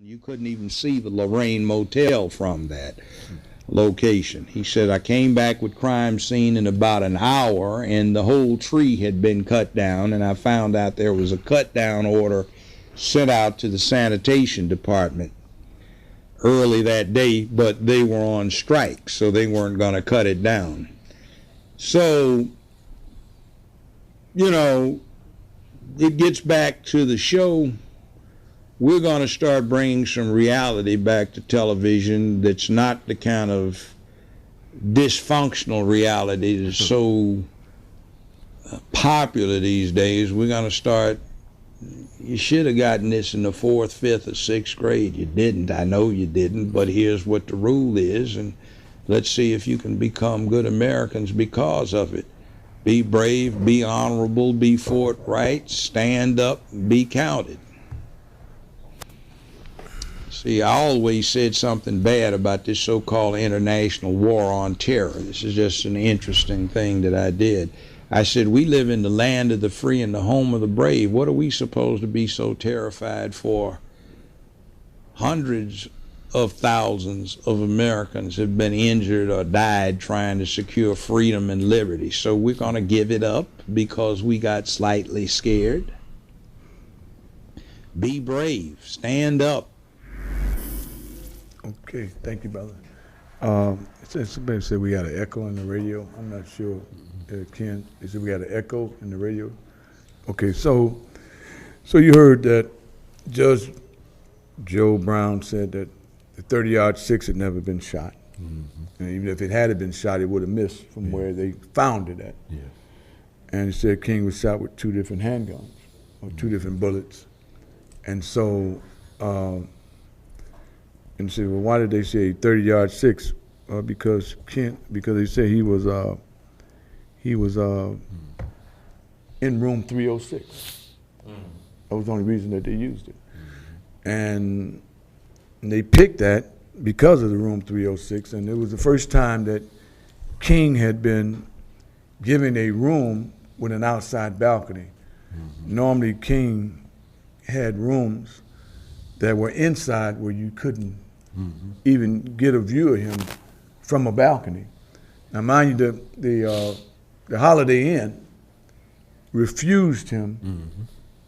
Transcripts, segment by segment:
You couldn't even see the Lorraine Motel from that location. He said, I came back with crime scene in about an hour, and the whole tree had been cut down, and I found out there was a cut down order sent out to the sanitation department early that day, but they were on strike, so they weren't going to cut it down. So, you know, it gets back to the show. We're going to start bringing some reality back to television that's not the kind of dysfunctional reality that's so popular these days. We're going to start, you should have gotten this in the 4th, 5th, or 6th grade. You didn't. I know you didn't, but here's what the rule is, and let's see if you can become good Americans because of it. Be brave, be honorable, be forthright, stand up, be counted. See, I always said something bad about this so-called international war on terror. This is just an interesting thing that I did. I said, we live in the land of the free and the home of the brave. What are we supposed to be so terrified for? Hundreds of thousands of Americans have been injured or died trying to secure freedom and liberty. So we're going to give it up because we got slightly scared. Be brave. Stand up. Okay, thank you, brother. Somebody said we got an echo in the radio. I'm not sure, Ken. They said we got an echo in the radio. Okay, so you heard that Judge Joe Brown said that the 30-yard six had never been shot. Mm-hmm. And even if it had been shot, it would have missed from where they found it at. Yeah. And he said King was shot with 2 different handguns, or 2 different bullets. And so, and said, well, why did they say 30-yard six? Because they say he was in room 306. That was the only reason that they used it. And they picked that because of the room 306, and it was the first time that King had been given a room with an outside balcony. Mm-hmm. Normally King had rooms that were inside where you couldn't even get a view of him from a balcony. Now, mind you, the Holiday Inn refused him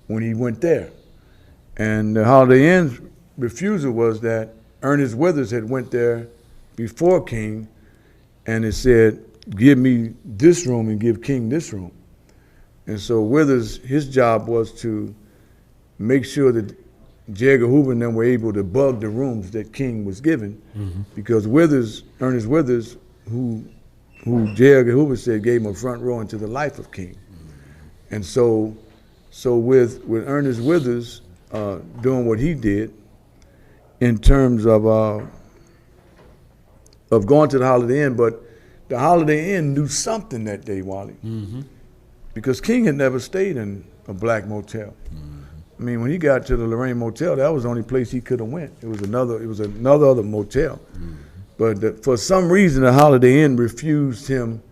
when he went there. And the Holiday Inn's refusal was that Ernest Withers had went there before King, and it said, give me this room and give King this room. And so Withers, his job was to make sure that J. Edgar Hoover and them were able to bug the rooms that King was given, because Ernest Withers, who J. Edgar Hoover said gave him a front row into the life of King. And so with Ernest Withers doing what he did in terms of going to the Holiday Inn, but the Holiday Inn knew something that day, Wally, because King had never stayed in a black motel. I mean, when he got to the Lorraine Motel, that was the only place he could have went. It was another other motel. But for some reason, the Holiday Inn refused him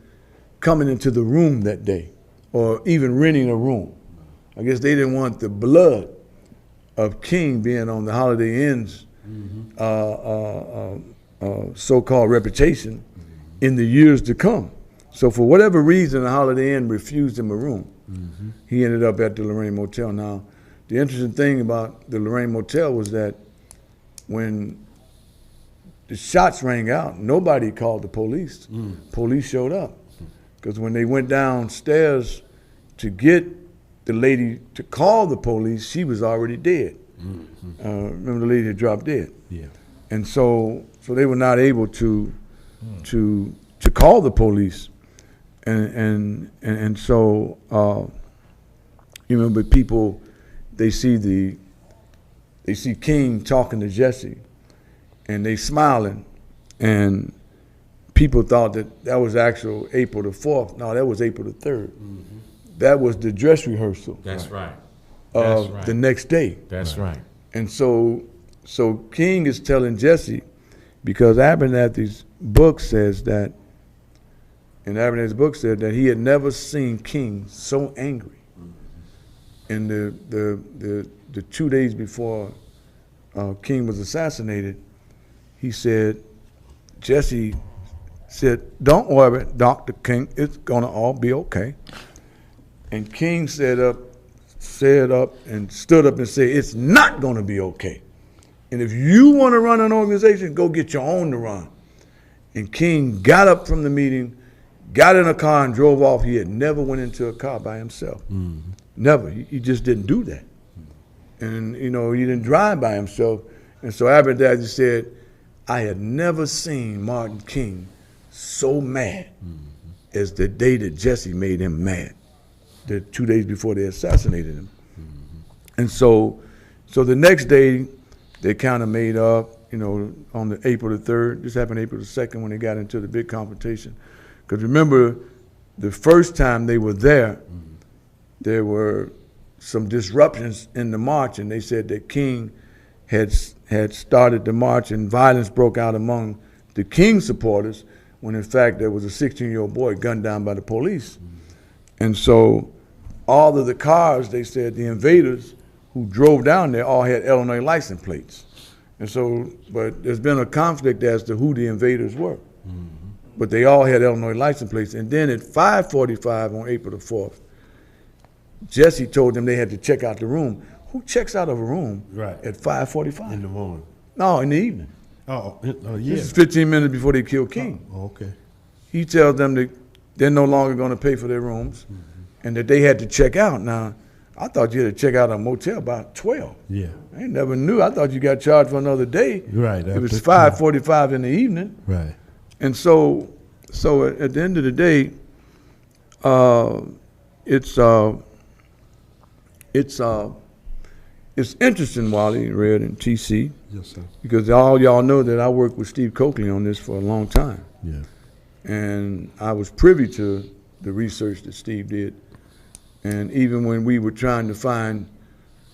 coming into the room that day, or even renting a room. I guess they didn't want the blood of King being on the Holiday Inn's so-called reputation in the years to come. So for whatever reason, the Holiday Inn refused him a room. He ended up at the Lorraine Motel. Now, the interesting thing about the Lorraine Motel was that when the shots rang out, nobody called the police. Police showed up. Because when they went downstairs to get the lady to call the police, she was already dead. Remember, the lady had dropped dead. Yeah. And so they were not able to call the police. And so but people, they see King talking to Jesse, and they smiling, and people thought that was actual April the 4th. No, that was April the 3rd. That was the dress rehearsal. That's right. The next day. That's right. And so King is telling Jesse, because Abernathy's book says that, and Abernathy's book said that he had never seen King so angry. In the 2 days before King was assassinated, he said, Jesse said, "Don't worry, Dr. King, it's gonna all be okay." And King said up and stood up and said, "It's not gonna be okay. And if you wanna run an organization, go get your own to run." And King got up from the meeting, got in a car and drove off. He had never went into a car by himself. Never. He just didn't do that. And, he didn't drive by himself. And so Abernathy said, "I had never seen Martin King so mad as the day that Jesse made him mad, the 2 days before they assassinated him." And so the next day, they kind of made up, on the April the 3rd. This happened April the 2nd when they got into the big confrontation. Because remember, the first time they were there were some disruptions in the march, and they said that King had started the march and violence broke out among the King supporters, when in fact there was a 16-year-old boy gunned down by the police. And so all of the cars, they said, the invaders who drove down there all had Illinois license plates. And so, but there's been a conflict as to who the invaders were. But they all had Illinois license plates. And then at 5:45 on April the 4th, Jesse told them they had to check out the room. Who checks out of a room at 5:45? In the morning. No, in the evening. Oh, yeah. This is 15 minutes before they killed King. Oh, okay. He tells them that they're no longer going to pay for their rooms and that they had to check out. Now, I thought you had to check out a motel about 12. Yeah. I never knew. I thought you got charged for another day. Right. It was 5:45 in the evening. Right. And so at the end of the day, it's interesting, Wally, Red, and TC. Yes, sir. Because all y'all know that I worked with Steve Coakley on this for a long time. Yeah. And I was privy to the research that Steve did. And even when we were trying to find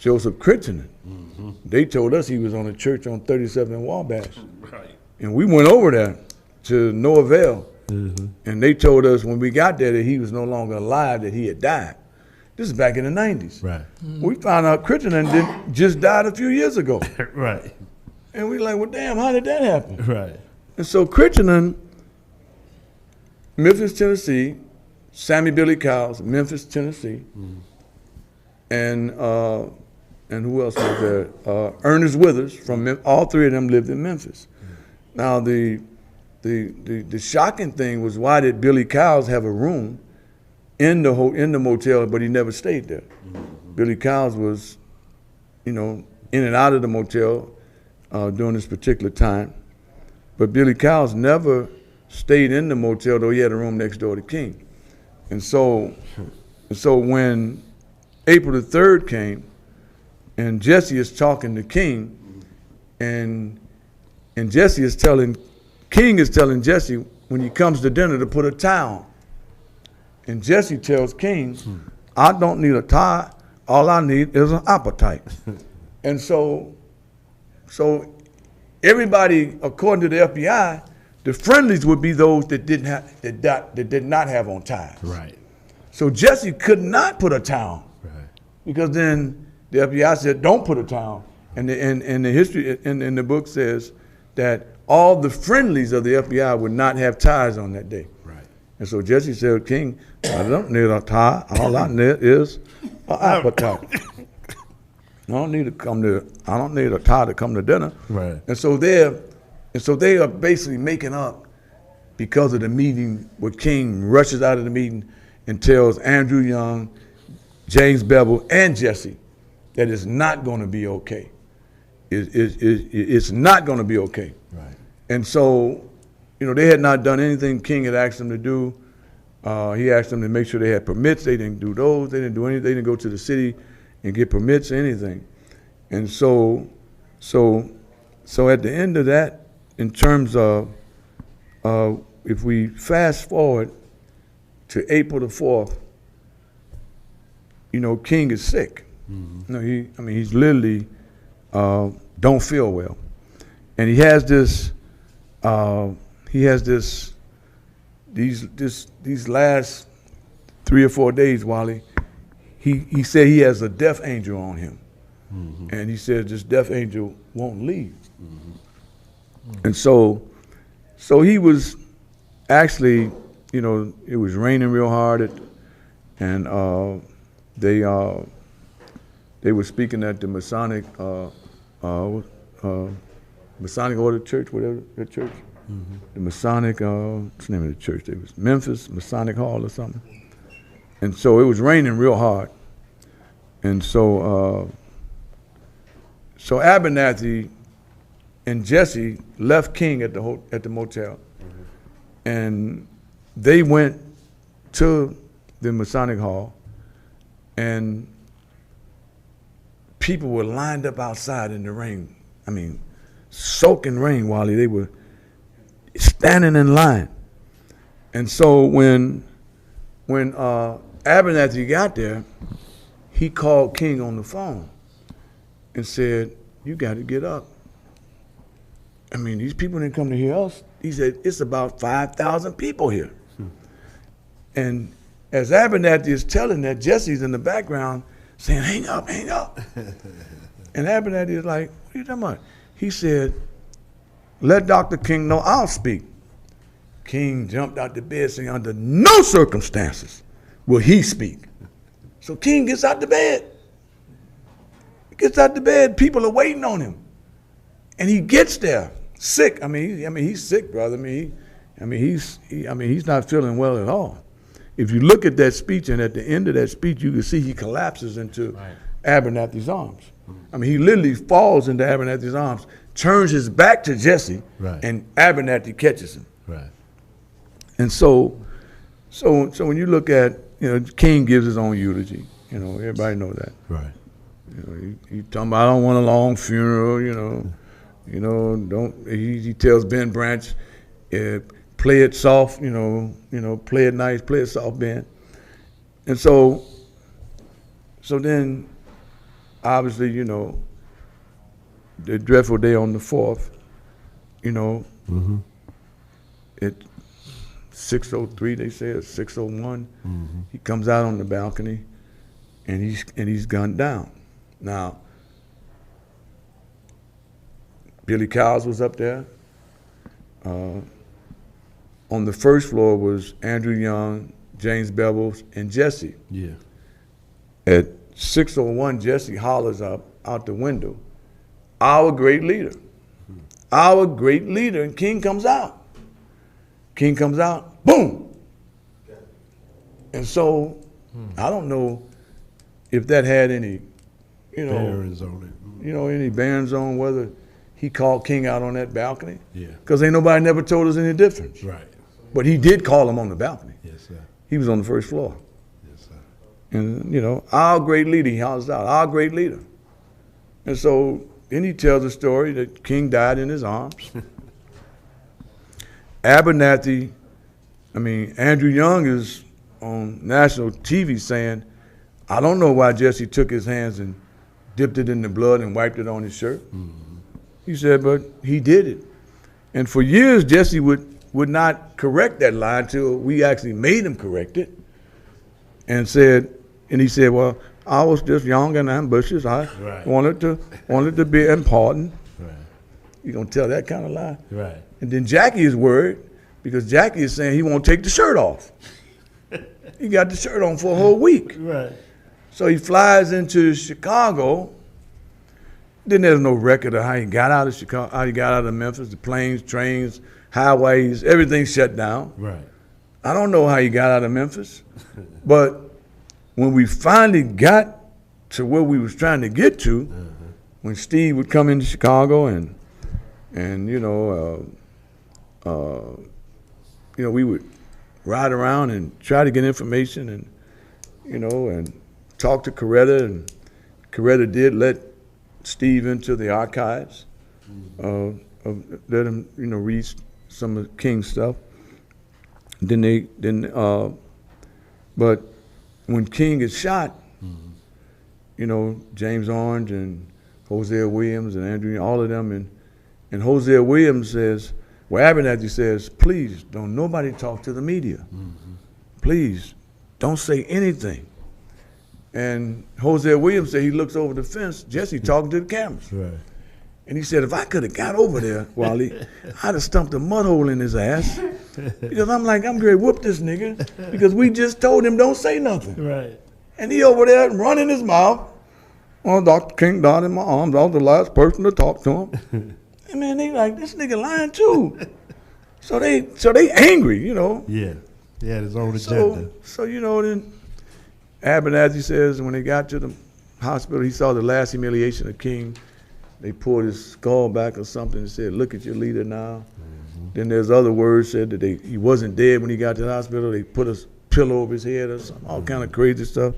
Joseph Crittenden, they told us he was on a church on 37th and Wabash. Right. And we went over there to no avail. And they told us when we got there that he was no longer alive, that he had died. This is back in the 90s. Right. We found out Crittenden just died a few years ago. Right. And we like, well, damn, how did that happen? Right. And so Crittenden, Memphis, Tennessee, Sammy Billy Cowles, Memphis, Tennessee, and who else was there? Ernest Withers from all three of them lived in Memphis. Now the shocking thing was, why did Billy Cowles have a room in the motel, but he never stayed there? Billy Cowles was, in and out of the motel during this particular time, but Billy Cowles never stayed in the motel, though he had a room next door to King. And so when April the 3rd came, and Jesse is talking to King, and Jesse is telling, King is telling Jesse when he comes to dinner to put a tie on. And Jesse tells King, "I don't need a tie, all I need is an appetite." And so everybody, according to the FBI, the friendlies would be those that did not have on ties. Right. So Jesse could not put a tie on, Right. because then the FBI said, "Don't put a tie on." And the history in the book says that all the friendlies of the FBI would not have ties on that day. Right. And so Jesse said, "King, I don't need a tie. All I need is an appetite. I don't need a tie to come to dinner." Right. And so they are basically making up because of the meeting where King rushes out of the meeting and tells Andrew Young, James Bevel, and Jesse that it's not going to be okay. It's not going to be okay. Right. And so, they had not done anything King had asked them to do. He asked them to make sure they had permits. They didn't do those. They didn't do anything. They didn't go to the city and get permits or anything. And so at the end of that, in terms of, if we fast forward to April the 4th, King is sick. He's literally don't feel well. And he has these last 3 or 4 days, Wally, he said he has a death angel on him. And he said this death angel won't leave. And so he was actually, you know, it was raining real hard, and they were speaking at the Masonic Masonic Order Church, whatever that church, the Masonic, what's the name of the church? It was Memphis Masonic Hall or something. And so it was raining real hard, and so Abernathy and Jesse left King at the motel, and they went to the Masonic Hall, and people were lined up outside in the rain. I mean, soaking rain, Wally. They were standing in line. And so when Abernathy got there, he called King on the phone and said, "You got to get up. I mean, these people didn't come to hear us." He said, "It's about 5,000 people here." And as Abernathy is telling that, Jesse's in the background saying, "Hang up, hang up." And Abernathy is like, "What are you talking about?" He said, "Let Dr. King know I'll speak." King jumped out the bed saying, "Under no circumstances will he speak." So King gets out the bed. He gets out the bed. People are waiting on him. And he gets there sick. I mean, he's sick, brother. He's not feeling well at all. If you look at that speech, and at the end of that speech, you can see he collapses into Abernathy's arms. I mean, he literally falls into Abernathy's arms, turns his back to Jesse, and Abernathy catches him. Right. And so when you look at, you know, King gives his own eulogy. You know, everybody know that. Right. You know, he talking about, "I don't want a long funeral." You know, don't. He tells Ben Branch, "Play it soft. You know, play it nice, play it soft, Ben." And so then, obviously, you know, the dreadful day on the 4th, you know, at 6:03, they say, or 6:01, he comes out on the balcony, and he's gunned down. Now, Billy Cowles was up there. On the first floor was Andrew Young, James Bevel, and Jesse. Yeah. At 6:01, Jesse hollers up out the window, "Our great leader, our great leader," and King comes out. King comes out, boom. And so, I don't know if that had any, Bearings on it. Any bearings on whether he called King out on that balcony. Yeah. Because ain't nobody never told us any difference. Right. But he did call him on the balcony. Yes, sir. He was on the first floor. Yes, sir. And, "Our great leader," he hollers out, "our great leader." And so then he tells the story that King died in his arms. Abernathy, Andrew Young is on national TV saying, "I don't know why Jesse took his hands and dipped it in the blood and wiped it on his shirt." He said, but he did it. And for years, Jesse would not correct that lie until we actually made him correct it. And he said, "Well, I was just young and ambitious. I wanted to be important." Right. You gonna tell that kind of lie? Right. And then Jackie is worried because Jackie is saying he won't take the shirt off. He got the shirt on for a whole week. Right. So he flies into Chicago. Then there's no record of how he got out of Chicago, how he got out of Memphis. The planes, trains, highways, everything shut down. Right. I don't know how he got out of Memphis, but when we finally got to where we was trying to get to, when Steve would come into Chicago and we would ride around and try to get information and talk to Coretta, and Coretta did let Steve into the archives, let him read some of King's stuff. But when King is shot, James Orange and Hosea Williams and Andrew, all of them, and Hosea Williams says, Abernathy says, "Please don't nobody talk to the media. Please don't say anything." And Hosea Williams said he looks over the fence, Jesse talking to the cameras. Right. And he said, if I could have got over there, Wally, I'd have stumped a mud hole in his ass. Because I'm like, I'm going to whoop this nigga because we just told him don't say nothing. Right. And he over there running his mouth. Well, Dr. King died in my arms. I was the last person to talk to him. And man, they like, this nigga lying too. So they angry, you know. Yeah. He had his own agenda. So you know, then Abernathy says when they got to the hospital, he saw the last humiliation of King. They pulled his skull back or something and said, look at your leader now. Mm-hmm. Then there's other words said that he wasn't dead when he got to the hospital. They put a pillow over his head or something, all kind of crazy stuff.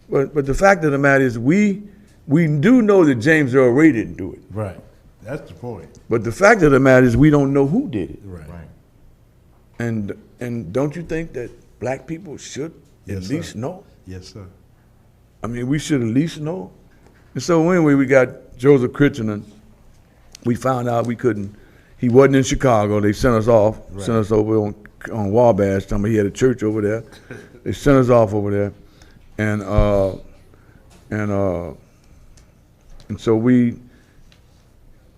Yeah. But the fact of the matter is we do know that James Earl Ray didn't do it. Right. That's the point. But the fact of the matter is we don't know who did it. Right. And don't you think that black people should at least know? Yes, sir. I mean, we should at least know. And so anyway, we got Joseph Crittenden. We found out we couldn't. He wasn't in Chicago. They sent us off. Right. Sent us over on Wabash. He had a church over there. They sent us off over there, and so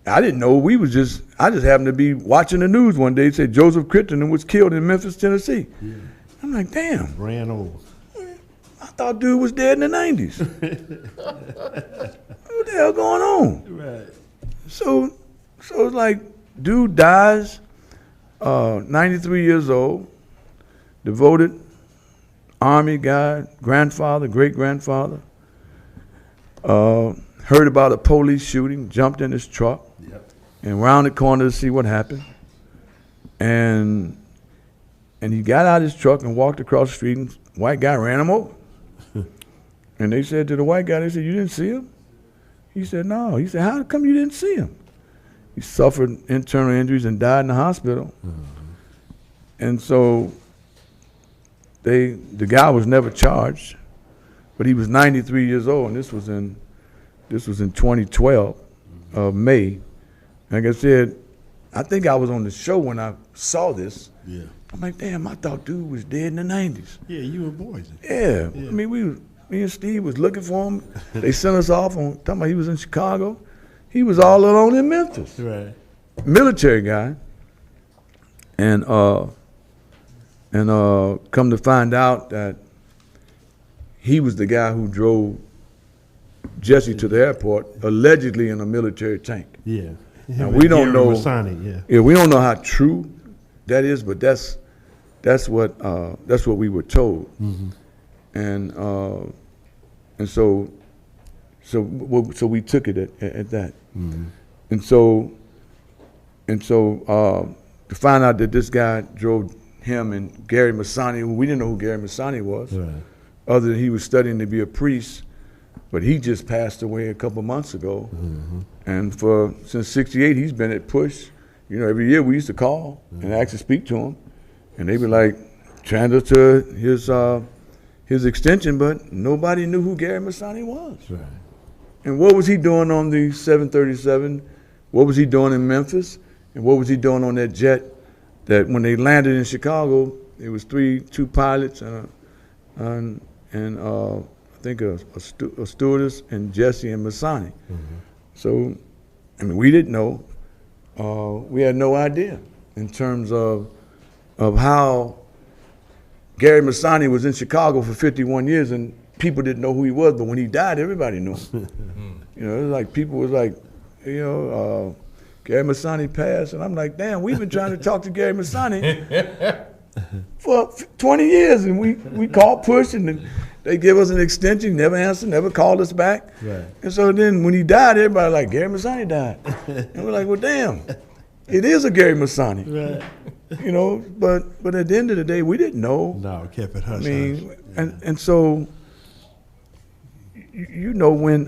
I didn't know. I just happened to be watching the news one day. It said Joseph Crittenden was killed in Memphis, Tennessee. Yeah. I'm like, damn. Ran over. I thought dude was dead in the 90s. What the hell going on? Right. So it's like, dude dies, 93 years old, devoted Army guy, grandfather, great-grandfather. Heard about a police shooting, jumped in his truck, and round the corner to see what happened. And he got out of his truck and walked across the street, and white guy ran him over. And they said to the white guy, they said, you didn't see him? He said, no. He said, how come you didn't see him? He suffered internal injuries and died in the hospital. Mm-hmm. And so the guy was never charged, but he was 93 years old, and this was in 2012, May. Like I said, I think I was on the show when I saw this. Yeah. I'm like, damn, I thought dude was dead in the 90s. Yeah, you were boys. Yeah. I mean, me and Steve was looking for him. They sent us off on talking about he was in Chicago. He was all alone in Memphis. Right. Military guy. And come to find out that he was the guy who drove Jesse to the airport, allegedly in a military tank. Yeah. Now we don't know. Masani, yeah, we don't know how true that is, but that's what we were told. Mm-hmm. And so we took it at that. Mm-hmm. And so to find out that this guy drove him and Gary Masani, we didn't know who Gary Masani was, right, other than he was studying to be a priest, but he just passed away a couple months ago. Mm-hmm. And since '68, he's been at Push. You know, every year we used to call and ask to speak to him, and they'd be like, transfer to his extension, but nobody knew who Gary Masani was. Right. And what was he doing on the 737? What was he doing in Memphis? And what was he doing on that jet that when they landed in Chicago, it was two pilots and I think a stewardess and Jesse and Masani. Mm-hmm. So, I mean, we didn't know. We had no idea in terms of how Gary Masani was in Chicago for 51 years and people didn't know who he was, but when he died, everybody knew him. You know, it was like people was like, Gary Masani passed, and I'm like, damn, we've been trying to talk to Gary Masani for 20 years, and we called Push, and they give us an extension, never answered, never called us back. Right. And so then when he died, everybody like, Gary Masani died. And we're like, well, damn, it is a Gary Masani. Right. You know, but at the end of the day, we didn't know. No, kept it hush. I mean, yeah. and so, you know, when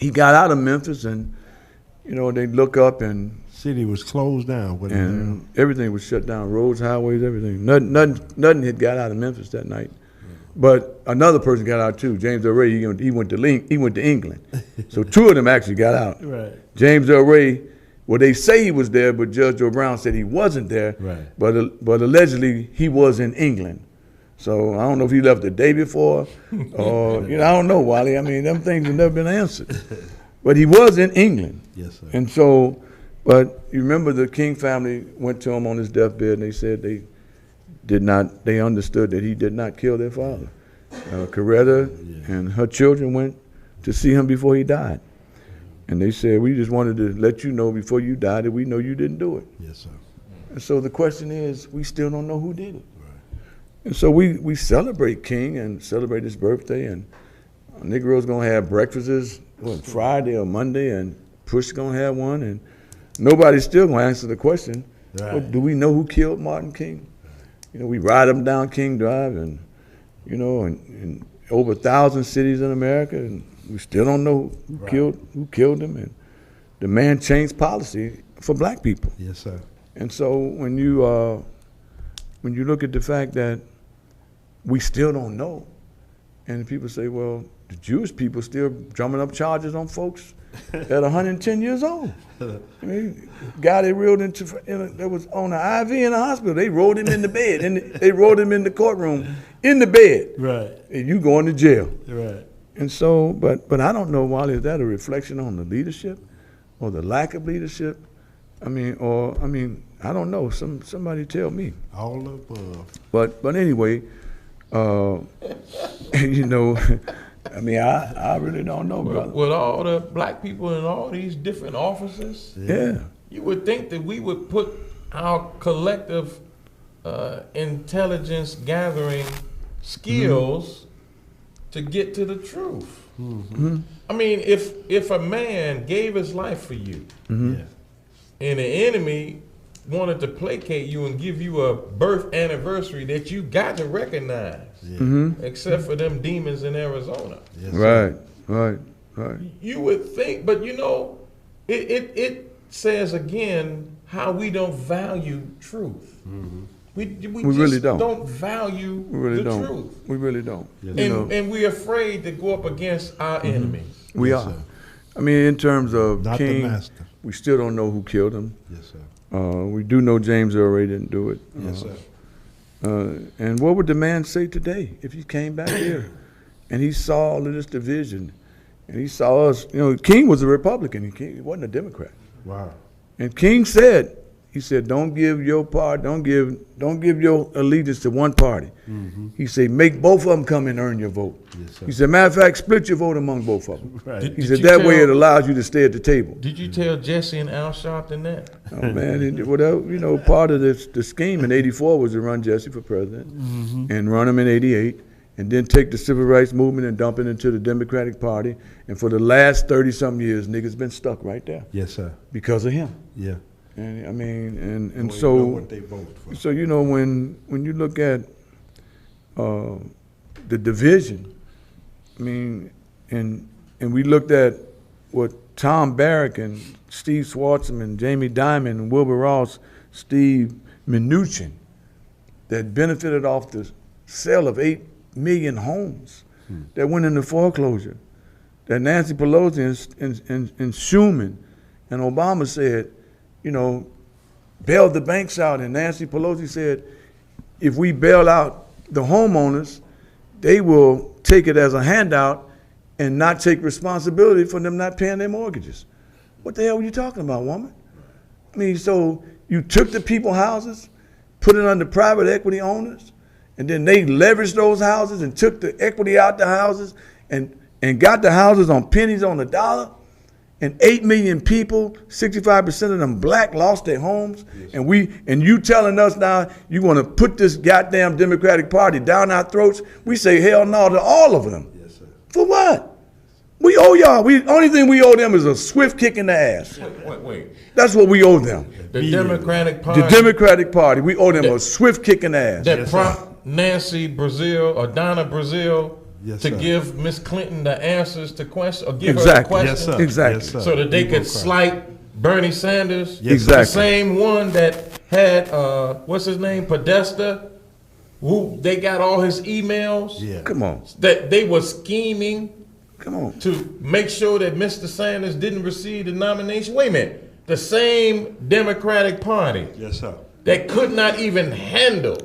he got out of Memphis and, you know, they look up and city was closed down. And everything was shut down, roads, highways, everything. Nothing had got out of Memphis that night. Yeah. But another person got out too, James Earl Ray. He went to England. So two of them actually got out. Right. James Earl Ray, well, they say he was there, but Judge Joe Brown said he wasn't there. Right. But allegedly he was in England. So I don't know if he left the day before, or I don't know, Wally. I mean, them things have never been answered. But he was in England. Yes, sir. And so, but you remember the King family went to him on his deathbed, and they said they understood that he did not kill their father. Coretta and her children went to see him before he died. And they said, we just wanted to let you know before you died that we know you didn't do it. Yes, sir. And so the question is, we still don't know who did it. And so we celebrate King and celebrate his birthday, and Negroes gonna have breakfasts Friday or Monday, and Push gonna have one, and nobody's still gonna answer the question, Right. well, do we know who killed Martin King? We ride up and down King Drive, and in over 1,000 cities in America, and we still don't know who killed him, and the man changed policy for black people. Yes, sir. And so when you look at the fact that we still don't know, and people say, well, the Jewish people still drumming up charges on folks at 110 years old. I mean, guy they rolled into that was on an IV in the hospital. They rolled him in the bed, and they rolled him in the courtroom in the bed. Right. And you going to jail. Right. And so, but I don't know, Wally, is that a reflection on the leadership or the lack of leadership? I mean, I don't know. Somebody tell me. All above. But anyway, I mean, I really don't know, brother. With all the black people in all these different offices, Yeah. you would think that we would put our collective intelligence gathering skills to get to the truth. Mm-hmm. I mean, if a man gave his life for you, Mm-hmm. Yeah. and the enemy wanted to placate you and give you a birth anniversary that you got to recognize, except for them demons in Arizona. Yes, sir. Right. You would think, but it says again how we don't value truth. We really just don't. value We really the don't. truth. We really don't. Yes. And we're afraid to go up against our enemies. We Yes, are. sir. I mean, in terms of Not the King, master. we still don't know who killed him. Yes, sir. We do know James Earl Ray didn't do it. Yes, sir. And what would the man say today if he came back here and he saw all of this division and he saw us? King was a Republican. He wasn't a Democrat. Wow. And King said, he said, don't give your your allegiance to one party. He said, make both of them come and earn your vote. Yes, sir. He said, matter of fact, split your vote among both of them. Right. Did He said, you that way tell- it allows you to stay at the table. Did you tell Jesse and Al Sharpton that? Oh, man, part of the scheme in '84 was to run Jesse for president and run him in '88, and then take the civil rights movement and dump it into the Democratic Party. And for the last 30-something years, niggas been stuck right there Yes, sir. because of him. Yeah. And I mean, and Well, you know so what they vote for. so when you look at the division, I mean, and we looked at what Tom Barrack and Steve Schwarzman, Jamie Dimon, and Wilbur Ross, Steve Mnuchin, that benefited off the sale of 8 million homes that went into foreclosure, that Nancy Pelosi and Schumer and Obama said, bailed the banks out, and Nancy Pelosi said, if we bail out the homeowners, they will take it as a handout and not take responsibility for them not paying their mortgages. What the hell were you talking about, woman? I mean, so you took the people's houses, put it under private equity owners, and then they leveraged those houses and took the equity out the houses and got the houses on pennies on the dollar. And 8 million people, 65% of them black, lost their homes. Yes. And you telling us now you want to put this goddamn Democratic Party down our throats? We say hell no to all of them. Yes, sir. For what? We owe y'all. Only thing we owe them is a swift kick in the ass. Wait. That's what we owe them. The Democratic Party. The Democratic Party, we owe them a swift kick in the ass. That Yes, prompt Nancy Brazil or Donna Brazil Yes, to sir. give Miss Clinton the answers to questions, or give Exactly. her the Yes, questions, sir. Exactly. Yes, sir. so that they You could go cry. slight Bernie Sanders. Yes, Exactly. The same one that had what's his name, Podesta, who they got all his emails. Yeah. Come on. That they were scheming Come on. to make sure that Mr. Sanders didn't receive the nomination. Wait a minute. The same Democratic Party Yes, sir. that could not even handle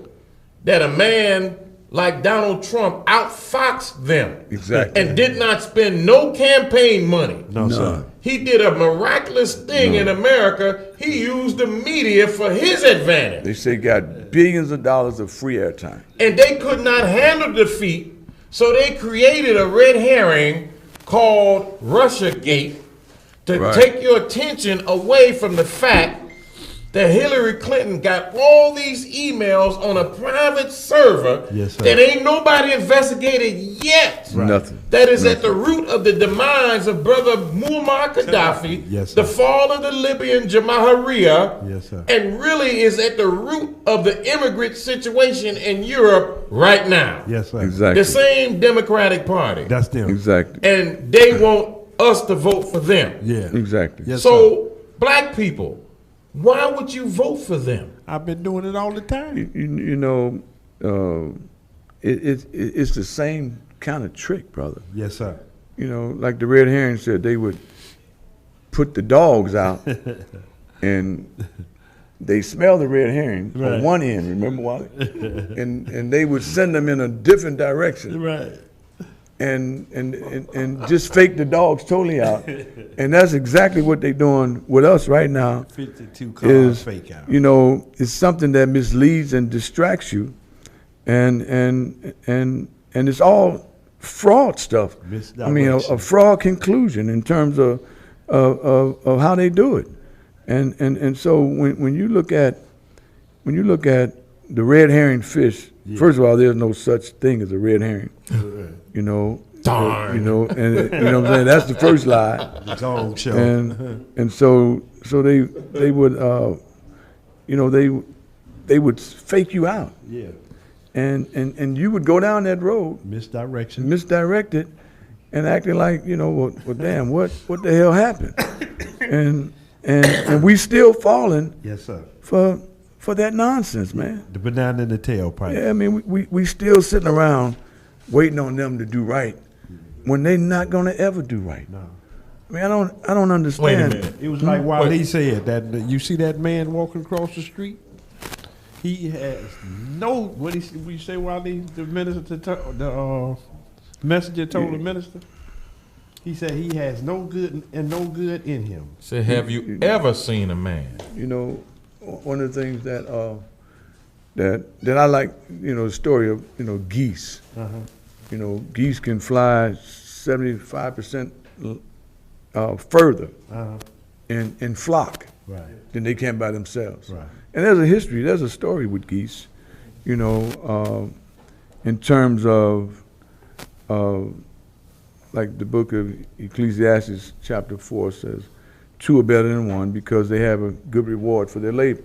that a man like Donald Trump outfoxed them. Exactly. And did not spend no campaign money. No, sir. He did a miraculous thing in America. He used the media for his advantage. They say got billions of dollars of free airtime. And they could not handle defeat, so they created a red herring called Russiagate to Right. take your attention away from the fact that Hillary Clinton got all these emails on a private server Yes, sir. that ain't nobody investigated yet. Nothing. That is at the root of the demise of brother Muammar Gaddafi, Yes, sir. the fall of the Libyan Jamahiriya, Yes, sir. and really is at the root of the immigrant situation in Europe right now. Yes, sir. Exactly. The same Democratic Party. That's them. Exactly. And they want us to vote for them. Yeah. Exactly. Yes, sir. So, black people, why would you vote for them? I've been doing it all the time. You know, it's the same kind of trick, brother. Yes, sir. You know, like the red herring said, they would put the dogs out and they smell the red herring Right. on one end, remember, Wally? and they would send them in a different direction Right. and just fake the dogs totally out. And that's exactly what they're doing with us right now. 52 cars Is, fake out. you know, it's something that misleads and distracts you, and it's all fraud stuff. I mean, a fraud conclusion in terms of how they do it, and so when you look at the red herring fish, first of all, there's no such thing as a red herring. You know, Darn. you know, and you know what I'm saying. That's the first lie. Dog show. And so they would you know they would fake you out, Yeah. and you would go down that road Misdirection. misdirected and acting like, you know, well damn, what the hell happened? and we still falling Yes, sir. for that nonsense, man. The banana in the tailpipe. Yeah, I mean, we still sitting around waiting on them to do right when they not gonna ever do right. No. I mean, I don't understand. Wait a minute. It was like Wale said that you see that man walking across the street. He has no. What you say, Wale? The minister, the messenger told the minister. He said he has no good and no good in him. Say, have you ever seen a man? You know, one of the things that I like, you know, the story of, you know, geese. You know, geese can fly 75% further in flock Right. than they can by themselves. Right. And there's a history, there's a story with geese, you know, in terms of like the book of Ecclesiastes chapter 4 says, two are better than one because they have a good reward for their labor.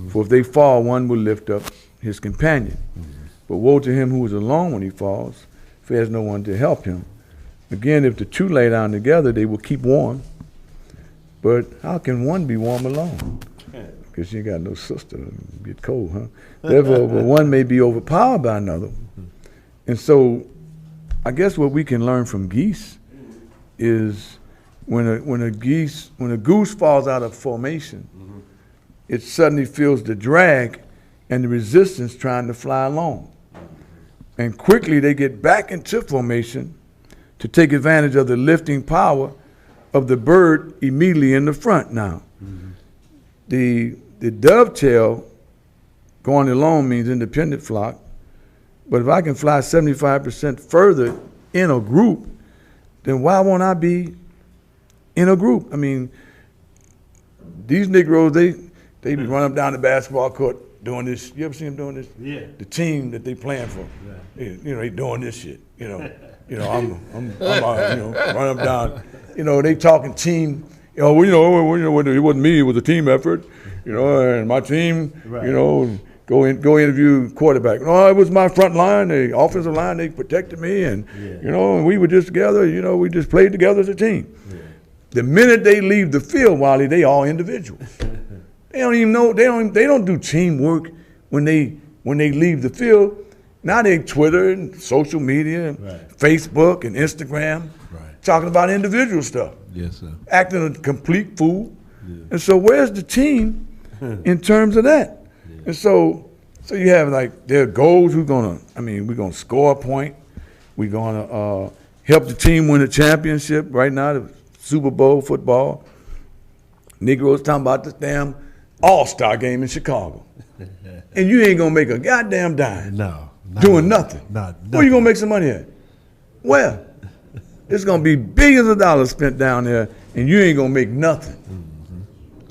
For if they fall, one will lift up his companion. But woe to him who is alone when he falls, for he has no one to help him. Again, if the two lay down together, they will keep warm. But how can one be warm alone? Because you ain't got no sister, it'd get cold, huh? Therefore, but one may be overpowered by another. And so, I guess what we can learn from geese is when a goose falls out of formation, it suddenly feels the drag and the resistance trying to fly along. And quickly they get back into formation to take advantage of the lifting power of the bird immediately in the front now. The dovetail going alone means independent flock, but if I can fly 75% further in a group, then why won't I be in a group? I mean, these Negroes, they be running up down the basketball court doing this. You ever see them doing this? Yeah. The team that they playing for, you know, they doing this shit. You know, I'm you know, running up down. You know, they talking team. You know, it wasn't me. It was a team effort. You know, and my team. Right. You know, go interview quarterback. No, it was my front line, the offensive line. They protected me, and you know, and we were just together. You know, we just played together as a team. Yeah. The minute they leave the field, Wally, they all individuals. They don't even know. They don't do teamwork when they leave the field. Now they Twitter and social media, and Facebook and Instagram, talking about individual stuff. Yes, sir. Acting a complete fool. Yeah. And so where's the team in terms of that? Yeah. And so So you have like their goals. We're gonna score a point. We're gonna help the team win a championship. Right now, the Super Bowl football. Negroes talking about this damn All-Star game in Chicago, and you ain't gonna make a goddamn dime. No. Doing nothing. Where you gonna make some money at? Well, it's gonna be billions of dollars spent down there, and you ain't gonna make nothing.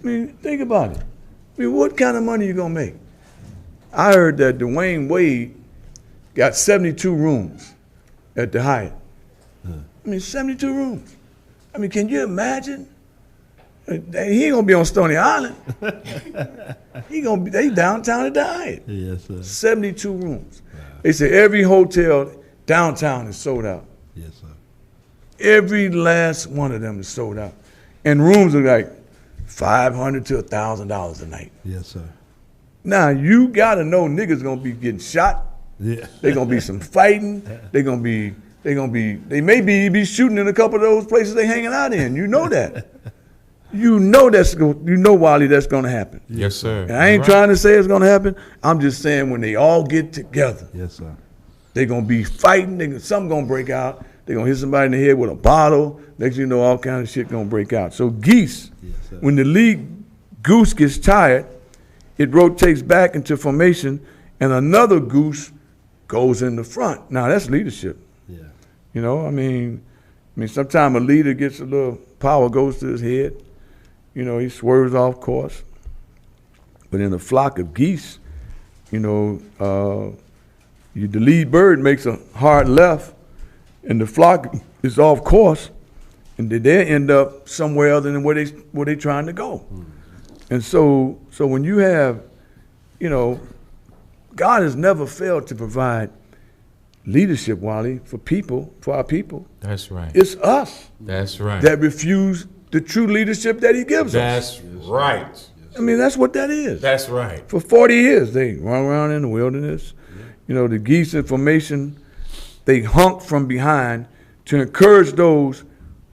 I mean, think about it. I mean, what kind of money you gonna make? I heard that Dwayne Wade got 72 rooms at the Hyatt. I mean, 72 rooms. I mean, can you imagine? He ain't gonna be on Stony Island. They downtown at the Hyatt. Yes, sir. 72 rooms. They say every hotel downtown is sold out. Yes, sir. Every last one of them is sold out. And rooms are like $500 to $1,000 a night. Yes, sir. Now, you got to know niggas going to be getting shot. Yeah. They going to be some fighting. They may be shooting in a couple of those places they hanging out in. You know that. You know Wally, that's going to happen. Yes, sir. And I ain't trying to say it's going to happen. I'm just saying when they all get together, Yes, sir. they're going to be fighting. Something going to break out. They're going to hit somebody in the head with a bottle. Next thing you know, all kind of shit going to break out. So geese, sir. when the lead goose gets tired, it rotates back into formation, and another goose goes in the front. Now, that's leadership. Yeah. You know, I mean, sometimes a leader gets a little power goes to his head. You know, he swerves off course. But in a flock of geese, you know, the lead bird makes a hard left, and the flock is off course, and they end up somewhere other than where they trying to go. And so when you have, you know, God has never failed to provide leadership, Wally, for our people. That's right. It's us That's right. that refuse the true leadership that he gives us. That's right. I mean, that's what that is. That's right. For 40 years, they run around in the wilderness. You know, the geese in formation, they honk from behind to encourage those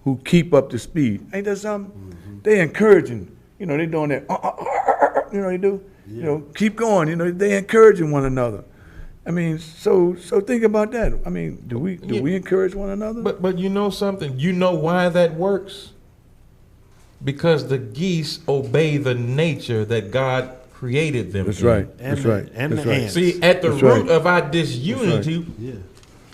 who keep up the speed. Ain't that something? They encouraging. You know, they doing that. You know, they do. Yeah. You know, keep going. You know, they encouraging one another. I mean, so think about that. I mean, do we encourage one another? But you know something? You know why that works? Because the geese obey the nature that God created them. That's in. right. And That's the- right. and That's the right. ants. See, at the That's root right. of our disunity Yeah.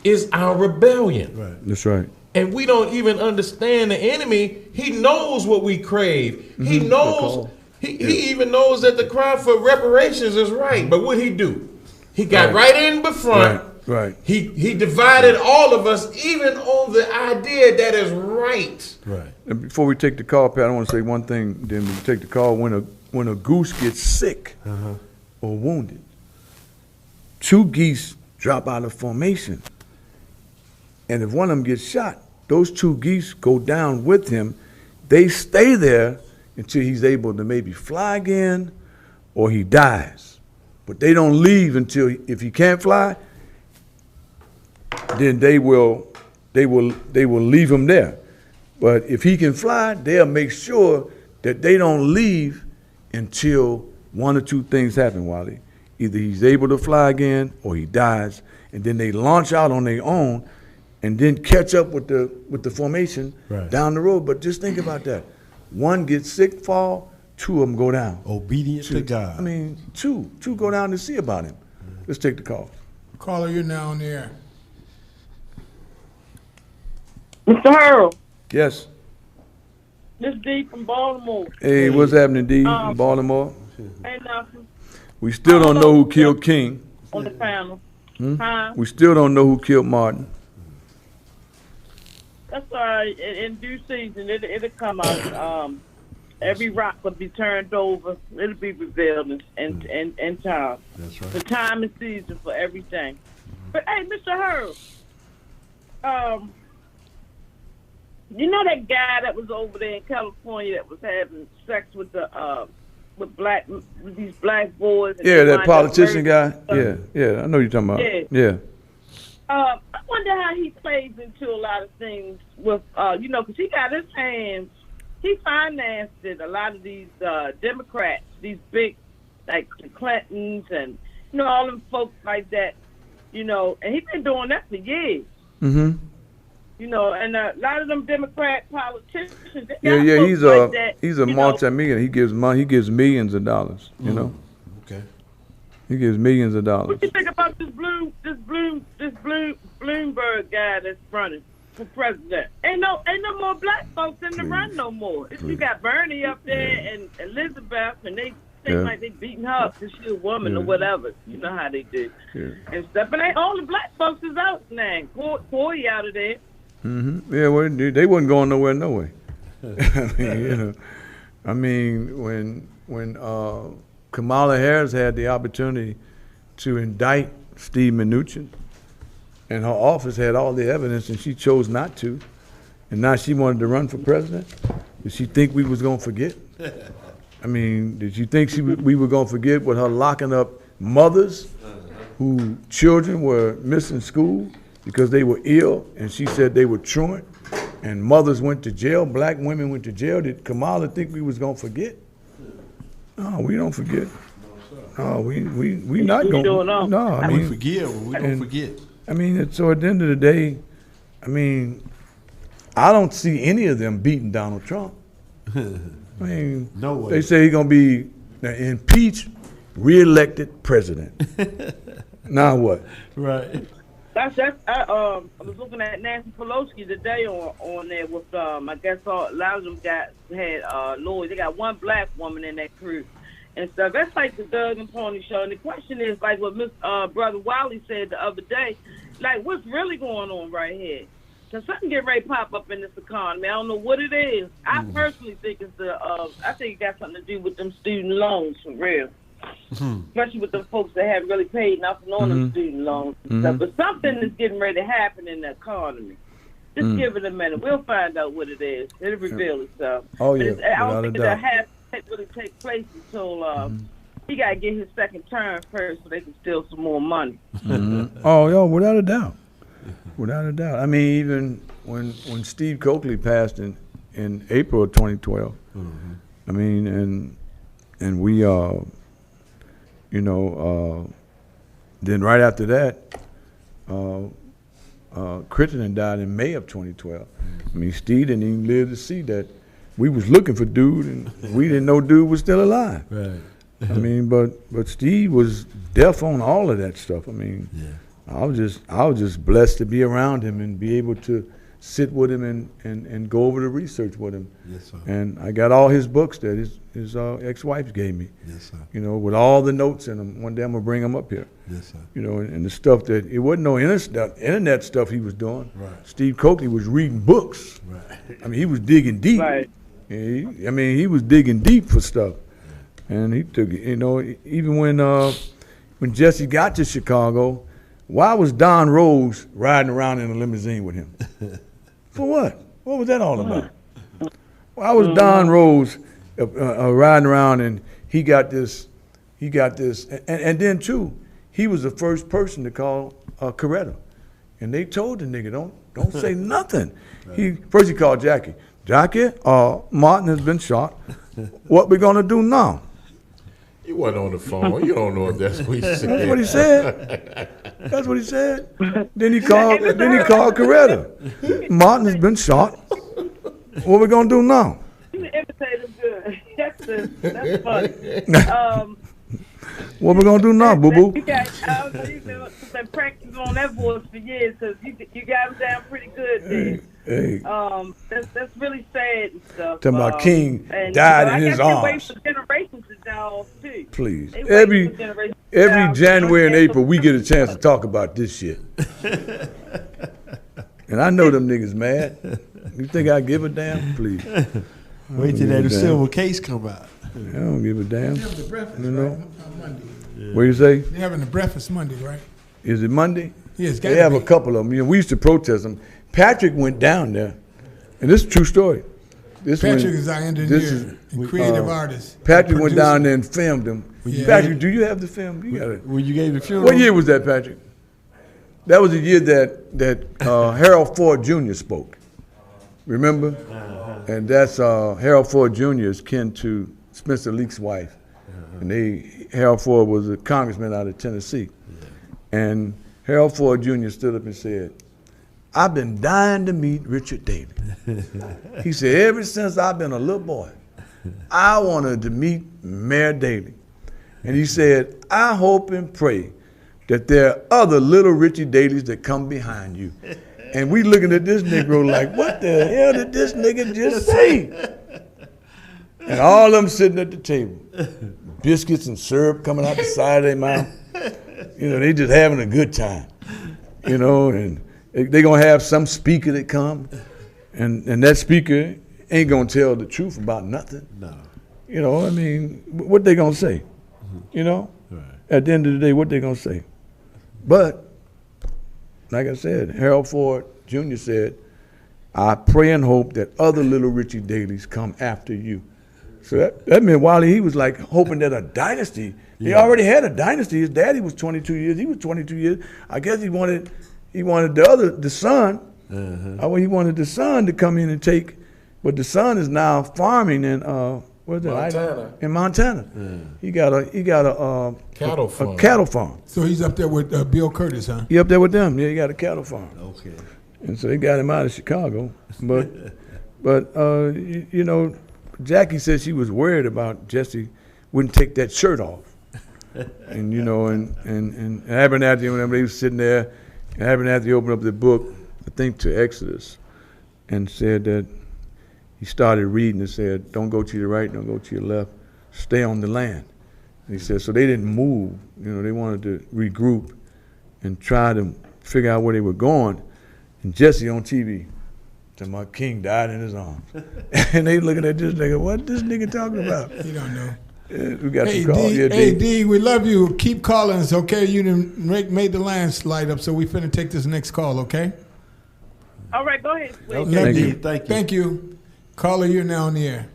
is our rebellion. Right. That's right. And we don't even understand the enemy. He knows what we crave. He knows. He even knows that the cry for reparations is right. But what he do? He got right in the front. Right. He divided all of us, even on the idea that is right. Right. And before we take the call, Pat, I want to say one thing. Then we take the call. When a goose gets sick or wounded, two geese drop out of formation, and if one of them gets shot, those two geese go down with him. They stay there until he's able to maybe fly again, or he dies. But they don't leave until if he can't fly, then they will leave him there. But if he can fly, they'll make sure that they don't leave until one or two things happen, Wally. Either he's able to fly again or he dies, and then they launch out on their own and then catch up with the formation down the road. But just think about that. One gets sick, fall, two of them go down. Obedient to God. I mean, two go down to see about him. Let's take the call. Caller, you're now on the air. Mr. Harold, Yes. this D from Baltimore. Hey, what's happening, D, in Baltimore? Ain't nothing We still don't know who killed King. on the panel. Huh? We still don't know who killed Martin. That's all right. In due season, it'll come out. Every rock will be turned over. It'll be revealed in time. That's right. The time and season for everything. But hey, Mr. Harold, you know that guy that was over there in California that was having sex with these black boys? And Yeah, they that wind up politician guy. murdering Yeah, I know you're talking about. Yeah. Yeah. I wonder how he plays into a lot of things with, because he got his hands. He financed a lot of these Democrats, these big, like the Clintons, and You know, all them folks like that. You know, and he's been doing that for years. Mm-hmm. You know, and a lot of them Democrat politicians. They got Yeah. folks He's like that, a multi-millionaire. He gives money. He gives millions of dollars. You know. Okay. He gives millions of dollars. What you think about this Bloomberg guy that's running for president? Ain't no more black folks in the run no more. You got Bernie up there and Elizabeth, and they seem like they beating her up because she's a woman or whatever. You know how they do and stuff. But all the black folks is out now. Corey out of there. Mm-hmm. Yeah, well, they wasn't going nowhere, no way. I mean, when Kamala Harris had the opportunity to indict Steve Mnuchin, and her office had all the evidence, and she chose not to, and now she wanted to run for president. Did she think we was gonna forget? I mean, did you think we were gonna forget with her locking up mothers whose children were missing school because they were ill, and she said they were truant, and mothers went to jail, black women went to jail? Did Kamala think we was gonna forget? No, we don't forget. No, we not gonna. No, I mean, We forgive, but we don't forget. I mean, so at the end of the day, I mean, I don't see any of them beating Donald Trump. I mean, No way. they say he's gonna be impeached, reelected president. Now what? Right. I was looking at Nancy Pelosi today on there with I guess a lot of them had lawyers. They got one black woman in that crew and stuff. That's like the Doug and Pony show. And the question is like what Brother Wiley said the other day, like what's really going on right here? Cause something get ready to pop up in this economy. I don't know what it is. I personally think it's I think it got something to do with them student loans for real. Especially with the folks that haven't really paid nothing on them student loans and stuff. But something is getting ready to happen in the economy. Just give it a minute. We'll find out what it is. It'll reveal itself. Oh, But yeah, I don't without a think doubt. it'll have to really take place until he got to get his second term first so they can steal some more money. Oh, yeah, without a doubt. Without a doubt. I mean, even when Steve Coakley passed in April of 2012, I mean, and we, then right after that, Crittenden died in May of 2012. I mean, Steve didn't even live to see that. We was looking for dude, and we didn't know dude was still alive. Right. I mean, but Steve was deaf on all of that stuff. I mean, I was just blessed to be around him and be able to sit with him and go over the research with him. Yes, sir. And I got all his books that his ex-wife gave me. Yes, sir. You know, with all the notes in them. One day I'm gonna bring them up here. Yes, sir. You know, and the stuff that it wasn't no internet stuff he was doing. Right. Steve Coakley was reading books. Right. I mean, he was digging deep. Right. He was digging deep for stuff. And he took it, even when Jesse got to Chicago, why was Don Rose riding around in a limousine with him? For what? What was that all about? Why was Don Rose riding around and he got this, and then too, he was the first person to call Coretta. And they told the nigga, don't say nothing. First he called Jackie. Jackie, Martin has been shot. What we gonna do now? He wasn't on the phone. You don't know if that's what he said. That's what he said. That's what he said. Then he called Coretta. Martin has been shot. What we gonna do now? You imitate him good. That's funny. What we gonna do now, boo boo? You got, you've been practicing on that voice for years because you got him down pretty good there. Hey, That's really sad and stuff. talking about King and, died in I his guess they wait arms. for generations to die off too. Please, They wait every for generations to die every off. January and April we get a chance to talk about this shit. And I know them niggas mad. You think I give a damn? Please, Wait till that silver case come out. I don't give a damn. They have the breakfast, You know? right? On Monday. What you say? They're having the breakfast Monday, right? Is it Monday? Yeah, it's They gotta have be. a couple of them. You know, we used to protest them. Patrick went down there, and this is a true story. Patrick is our engineer and creative artist. Patrick went producer. down there and filmed them. Yeah. Patrick, do you have the film? You got it. When you gave the funeral, What year was that, Patrick? That was the year that Harold Ford Jr. spoke. Remember? And that's Harold Ford Jr. is kin to Spencer Leak's wife. and Harold Ford was a congressman out of Tennessee, and Harold Ford Jr. stood up and said, "I've been dying to meet Richard Daley." He said, "Ever since I've been a little boy, I wanted to meet Mayor Daley." And he said, "I hope and pray that there are other little Richie Daleys that come behind you." And we looking at this Negro like, what the hell did this nigga just say? And all of them sitting at the table, biscuits and syrup coming out the side of their mouth. You know, they just having a good time. You know, and they gonna have some speaker that come, and that speaker ain't gonna tell the truth about nothing. No. You know, I mean, what they gonna say? You know, Right. at the end of the day, what they gonna say? But like I said, Harold Ford Jr. said, "I pray and hope that other little Richie Daleys come after you." So that meant Wally, he was like hoping that a dynasty. He already had a dynasty. His daddy was 22 years. He was 22 years. I guess he wanted the son. He wanted the son to come in and take. But the son is now farming in where's that? Montana. In Montana. He got a Cattle farm. A cattle farm. So he's up there with Bill Curtis, huh? He up there with them. Yeah, he got a cattle farm. Okay. And so they got him out of Chicago. But you know, Jackie said she was worried about Jesse wouldn't take that shirt off. And you know, and Abernathy, whenever he was sitting there, and Abernathy opened up the book, I think to Exodus, and said that he started reading and said, "Don't go to your right, don't go to your left, stay on the land." And he said, so they didn't move. You know, they wanted to regroup and try to figure out where they were going. And Jesse on TV, talking about King died in his arms. And they looking at this nigga, what this nigga talking about? You don't know. We got Hey, some call. D, Yeah, hey, D. D, we love you. Keep calling us, okay? You done made the line slide up, so we finna take this next call, okay? All right, go ahead. Wait. Okay, Thank D, you. thank you. Thank you. Caller, you're now on the air.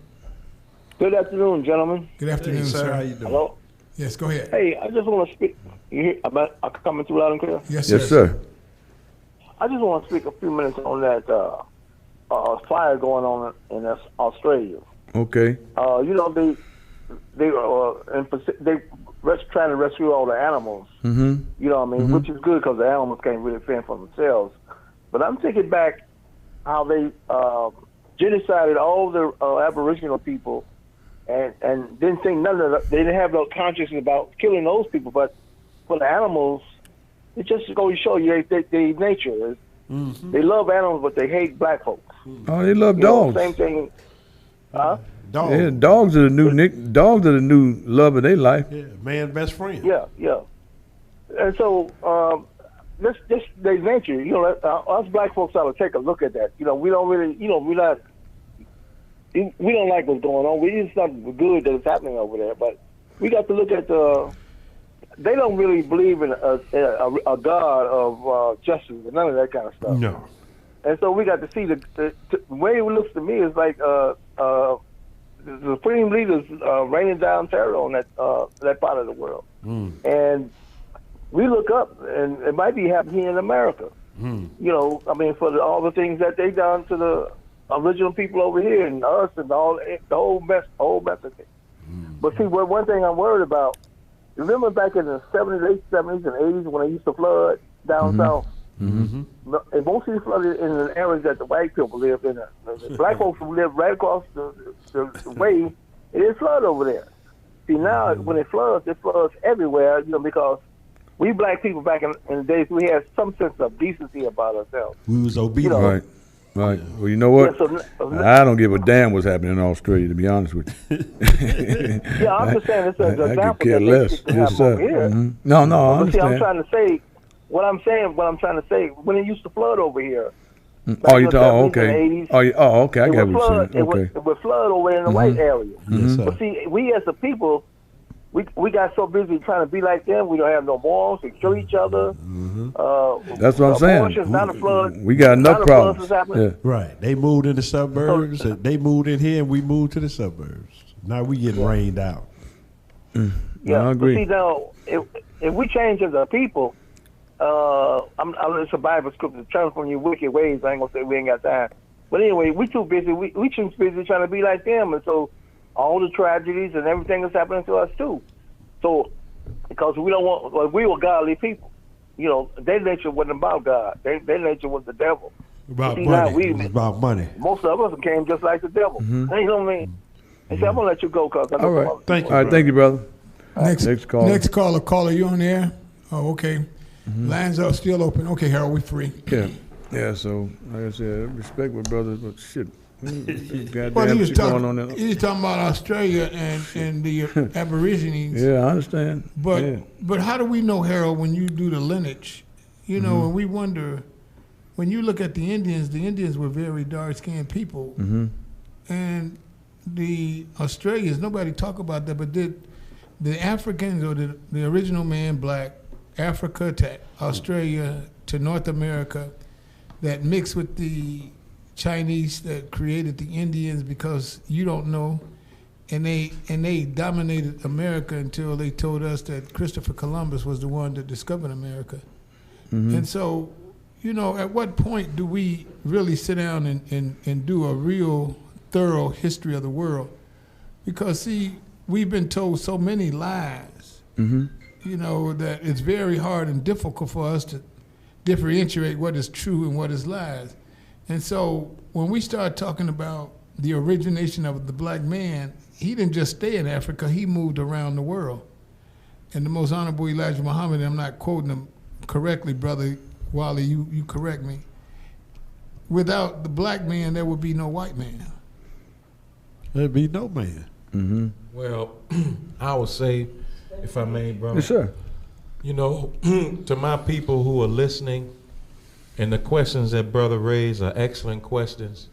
Good afternoon, gentlemen. Good afternoon, Hey, sir. sir, how you doing? Hello. Yes, go ahead. Hey, I just want to speak. You hear? I'm coming through loud and clear. Yes, sir. Yes, sir. I just want to speak a few minutes on that fire going on in Australia. Okay. You know, they trying to rescue all the animals. Mm-hmm. You know what I mean? Which is good because the animals can't really fend for themselves. But I'm thinking back how they genocided all the Aboriginal people and didn't think none of they didn't have no consciousness about killing those people. But for the animals, it just goes to show you they nature. They love animals, but they hate black folks. Oh, they love You know, dogs. same thing. Huh? Dog. Yeah, dogs are the new dogs are the new love of their life. Yeah, man's best friend. Yeah, yeah. And so this their nature. You know, us black folks ought to take a look at that. You know, we don't really. You know, we don't like what's going on. It's not good that it's happening over there, but we got to look at they don't really believe in a God of justice and none of that kind of stuff. No. And so we got to see the way it looks to me is like the supreme leaders raining down terror on that part of the world. And we look up, and it might be happening here in America. You know, I mean, for all the things that they done to the original people over here and us and the whole mess of it. But see, one thing I'm worried about. Remember back in the 70s, late 70s and 80s when they used to flood down south? And mostly flooded in the areas that the white people lived in. The black folks who lived right across the way, it didn't flood over there. See, now when it floods everywhere, you know, because we black people back in the days, we had some sense of decency about ourselves. We was obedient. You know, Right. Right. Well, you know what? Yeah, so, I don't give a damn what's happening in Australia, to be honest with you. yeah, I'm just saying it's an I could example care that less. they can Yes, have sir. over here. Mhm. No, I But see, I'm understand. trying to say, what I'm trying to say, when it used to flood over here. Oh, back in you the talk. 70s and Okay. 80s, Okay. I it got would what you're flood. saying. Okay. It would flood over in the white area. Yes, sir. But see, we as a people, we got so busy trying to be like them. We don't have no morals. We kill each other. That's what I'm saying. Abortions, not a flood. We got enough not a flood problems. is happening. Yeah. Right. They moved in the suburbs. And they moved in here, and we moved to the suburbs. Now we getting rained out. Yeah, I agree. But see, now, if we change as a people, it's a Bible scripture, turn from your wicked ways. I ain't gonna say we ain't got time. But anyway, we too busy. We too busy trying to be like them, and so all the tragedies and everything that's happening to us too. So, because we don't want, like, we were godly people. You know, their nature wasn't about God. Their nature was the devil. About See, now money. It's about money. Most of us came just like the devil. You know what I mean? And so I'm gonna let you go, cause I know All right. some other Thank people. All right, thank you, brother. Next caller. Next caller. Caller, you on the air? Oh, okay. Lines are still open. Okay, Harold, we free. Yeah, so, like I said, respect my brothers, but shit. Goddamn Well, he was shit going on talking. there. He was talking about Australia and the Aborigines. Yeah, I understand. But yeah. but how do we know, Harold, when you do the lineage? You know, and we wonder, when you look at the Indians were very dark-skinned people. And the Australians, nobody talk about that, but did the Africans or the original man, black, Africa to Australia to North America, that mixed with the Chinese that created the Indians, because you don't know, and they dominated America until they told us that Christopher Columbus was the one that discovered America. And so, you know, at what point do we really sit down and do a real thorough history of the world? Because, see, we've been told so many lies, you know, that it's very hard and difficult for us to differentiate what is true and what is lies. And so when we start talking about the origination of the black man, he didn't just stay in Africa, he moved around the world. And the Most Honorable Elijah Muhammad, I'm not quoting him correctly, Brother Wally, you correct me. Without the black man, there would be no white man. There'd be no man. Well, I would say, if I may, brother. Yes, sir. You know, to my people who are listening, and the questions that brother raised are excellent questions.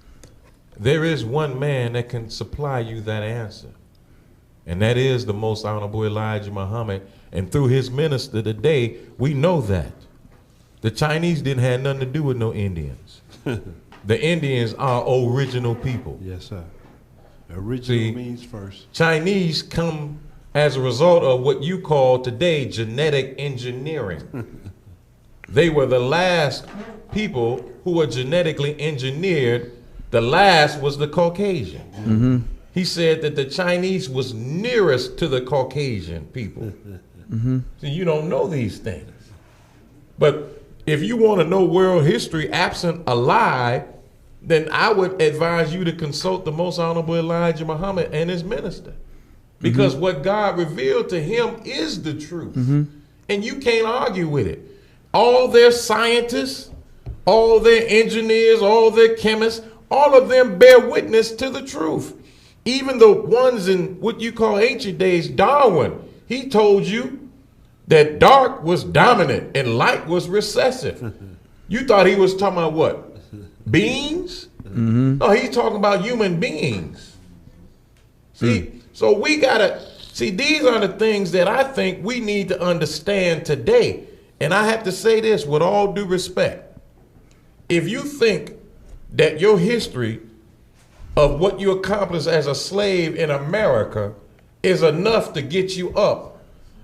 There is one man that can supply you that answer, and that is the Most Honorable Elijah Muhammad. And through his minister today, we know that the Chinese didn't have nothing to do with no Indians. The Indians are original people. Yes, sir. Original means first. Chinese come as a result of what you call today genetic engineering. They were the last people who were genetically engineered. The last was the Caucasian. He said that the Chinese was nearest to the Caucasian people. So you don't know these things. But if you want to know world history absent a lie, then I would advise you to consult the Most Honorable Elijah Muhammad and his minister. Because what God revealed to him is the truth. And you can't argue with it. All their scientists, all their engineers, all their chemists, all of them bear witness to the truth. Even the ones in what you call ancient days, Darwin, he told you that dark was dominant and light was recessive. You thought he was talking about what? Beings? No, he's talking about human beings. See, so we gotta, see, these are the things that I think we need to understand today. And I have to say this with all due respect. If you think that your history of what you accomplished as a slave in America is enough to get you up,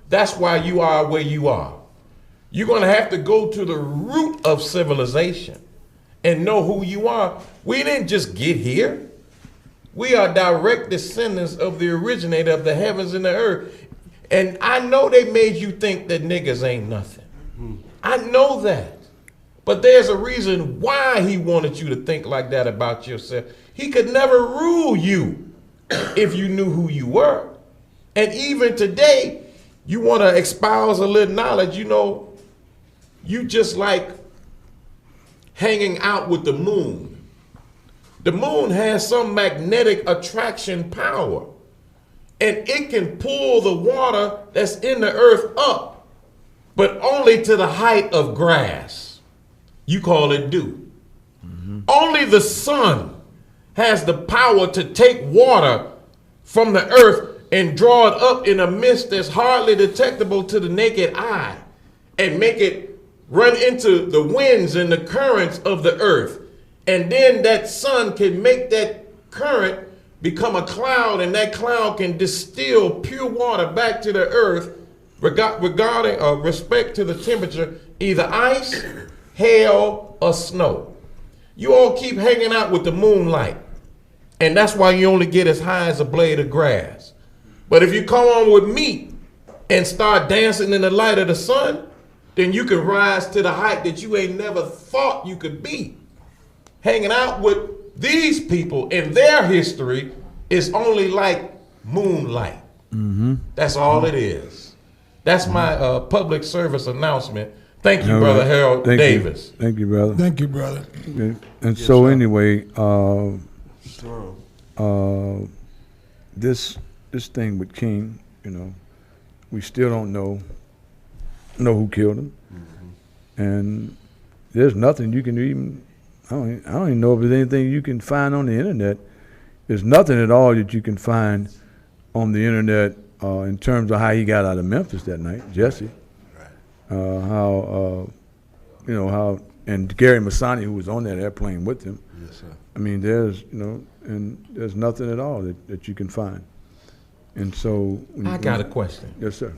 that's why you are where you are. You're going to have to go to the root of civilization and know who you are. We didn't just get here. We are direct descendants of the originator of the heavens and the earth. And I know they made you think that niggas ain't nothing. I know that. But there's a reason why he wanted you to think like that about yourself. He could never rule you if you knew who you were. And even today, you want to espouse a little knowledge, you know, you just like hanging out with the moon. The moon has some magnetic attraction power, and it can pull the water that's in the earth up, but only to the height of grass. You call it dew. Only the sun has the power to take water from the earth and draw it up in a mist that's hardly detectable to the naked eye and make it run into the winds and the currents of the earth. And then that sun can make that current become a cloud, and that cloud can distill pure water back to the earth regarding respect to the temperature, either ice, hail, or snow. You all keep hanging out with the moonlight. And that's why you only get as high as a blade of grass. But if you come on with meat and start dancing in the light of the sun, then you can rise to the height that you ain't never thought you could be. Hanging out with these people in their history is only like moonlight. That's all it is. That's my public service announcement. Thank you, All Brother right. Harold Thank Davis. You. Thank you, brother. Thank you, brother. Okay. And so anyway, this thing with King, you know, we still don't know who killed him, and there's nothing you can even. I don't even know if there's anything you can find on the internet. There's nothing at all that you can find on the internet in terms of how he got out of Memphis that night, Jesse. How and Gary Masani, who was on that airplane with him. Yes, sir. I mean, there's there's nothing at all that you can find. And so I got a question. Yes, sir.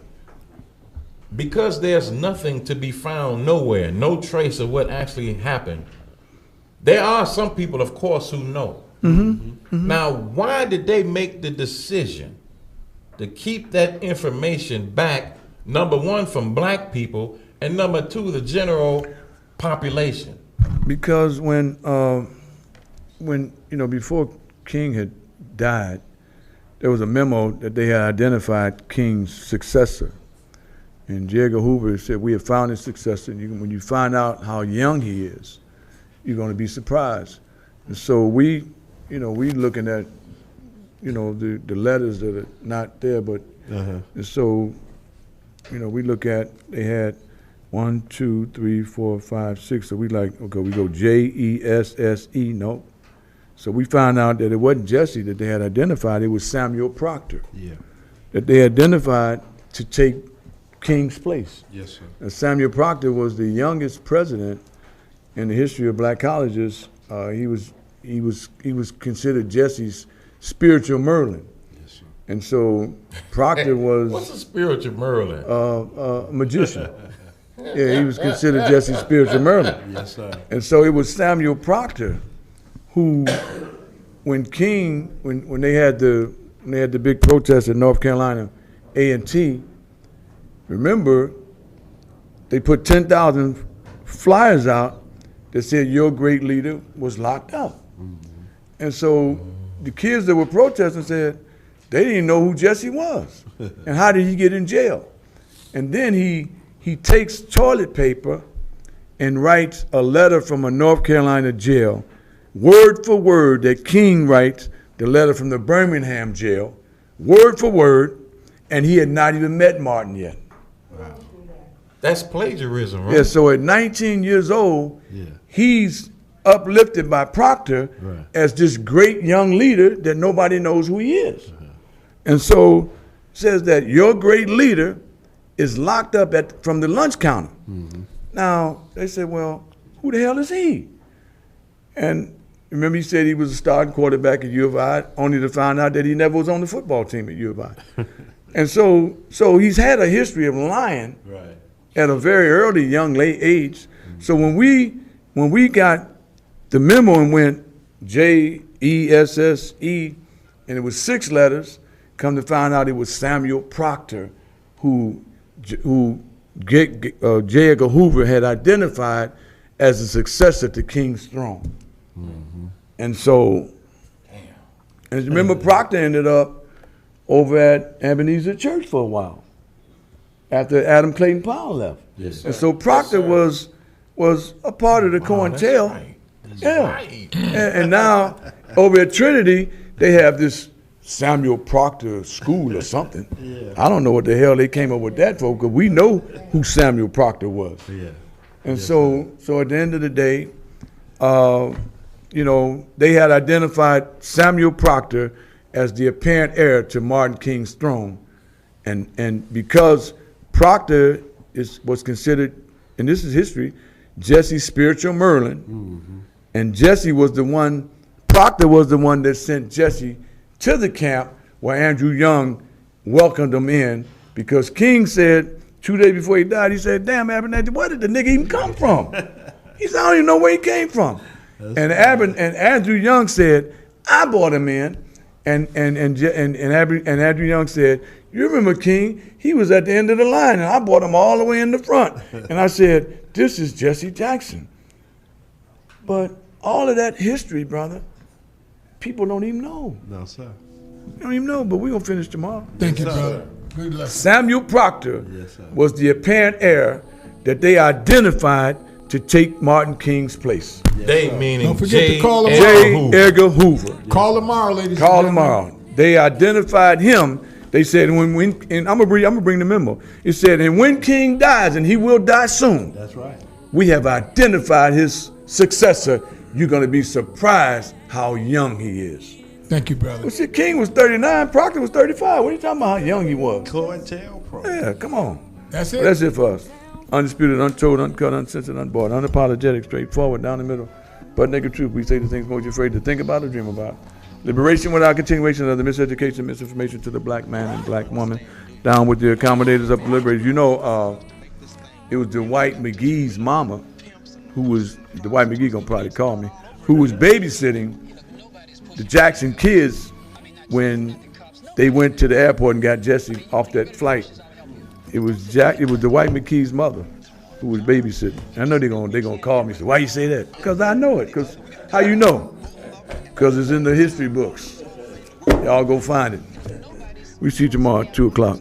Because there's nothing to be found nowhere, no trace of what actually happened. There are some people, of course, who know. Now, why did they make the decision to keep that information back, number one, from black people, and number two, the general population? Because when before King had died, there was a memo that they had identified King's successor. And J. Edgar Hoover said, "We have found his successor. And when you find out how young he is, you're going to be surprised." And so we looking at, the letters that are not there, but and so, we look at, they had 1, 2, 3, 4, 5, 6. So we like, okay, we go Jesse, no. So we found out that it wasn't Jesse that they had identified, it was Samuel Proctor. Yeah. That they identified to take King's place. Yes, sir. And Samuel Proctor was the youngest president in the history of black colleges. He was considered Jesse's spiritual Merlin. Yes, sir. And so Proctor was What's a spiritual Merlin? a magician. Yeah, he was considered Jesse's spiritual Merlin. Yes, sir. And so it was Samuel Proctor who, when they had the big protest in North Carolina, A&T, remember, they put 10,000 flyers out that said your great leader was locked up. And so the kids that were protesting said they didn't know who Jesse was and how did he get in jail. And then he takes toilet paper and writes a letter from a North Carolina jail, word for word, that King writes the letter from the Birmingham jail, word for word, and he had not even met Martin yet. That's plagiarism, right? Yeah, so at 19 years old, Yeah. he's uplifted by Proctor Right. as this great young leader that nobody knows who he is. And so says that your great leader is locked up from the lunch counter. Now, they said, well, who the hell is he? And remember he said he was a starting quarterback at U of I, only to find out that he never was on the football team at U of I. And so he's had a history of lying Right. at a very early young late age. So when we got the memo and went Jesse, and it was 6 letters, come to find out it was Samuel Proctor who J. Edgar Hoover had identified as the successor to King's throne. And so, and remember Proctor ended up over at Ebenezer Church for a while after Adam Clayton Powell left. Yes, And so Proctor was a part of the COINTEL. Right. Yeah. Right. And now over at Trinity, they have this Samuel Proctor School or something. I don't know what the hell they came up with that for, because we know who Samuel Proctor was. Yeah. And so at the end of the day, they had identified Samuel Proctor as the apparent heir to Martin King's throne. And because Proctor was considered, and this is history, Jesse's spiritual Merlin, and Proctor was the one that sent Jesse to the camp where Andrew Young welcomed him in, because King said 2 days before he died, he said, "Damn, Abernathy, where did the nigga even come from?" He said, "I don't even know where he came from." And Andrew Young said, I brought him in, and Andrew Young said, "You remember King? He was at the end of the line, and I brought him all the way in the front." And I said, "This is Jesse Jackson." But all of that history, brother, people don't even know. No, sir. They don't even know. But we're gonna finish tomorrow. Thank you, sir. brother. Good luck. Samuel Proctor Yes, sir. was the apparent heir that they identified to take Martin King's place. They meaning Don't forget to J. call him Edgar J. Hoover. Edgar Hoover. Call tomorrow, ladies. Call and gentlemen. tomorrow. They identified him. They said, and I'm gonna bring the memo. It said, and when King dies, and he will die soon, That's right. we have identified his successor. You're gonna be surprised how young he is. Thank you, brother. Well, see, King was 39, Proctor was 35. What are you talking about how young he was? COINTELPRO. Yeah, come on. That's it. Well, that's it for us. Undisputed, untold, uncut, uncensored, unbought, unapologetic, straightforward, down the middle. But naked truth, we say the things most you're afraid to think about or dream about. Liberation without continuation of the miseducation, misinformation to the black man and black woman. Down with the accommodators up the liberators. You know, it was Dwight McGee's mama, who was, Dwight McGee gonna probably call me, who was babysitting the Jackson kids when they went to the airport and got Jesse off that flight. It was Dwight McKee's mother who was babysitting. I know they're gonna call me and say, "Why you say that?" Because I know it. Because how you know? Because it's in the history books. Y'all go find it. We see you tomorrow at 2:00.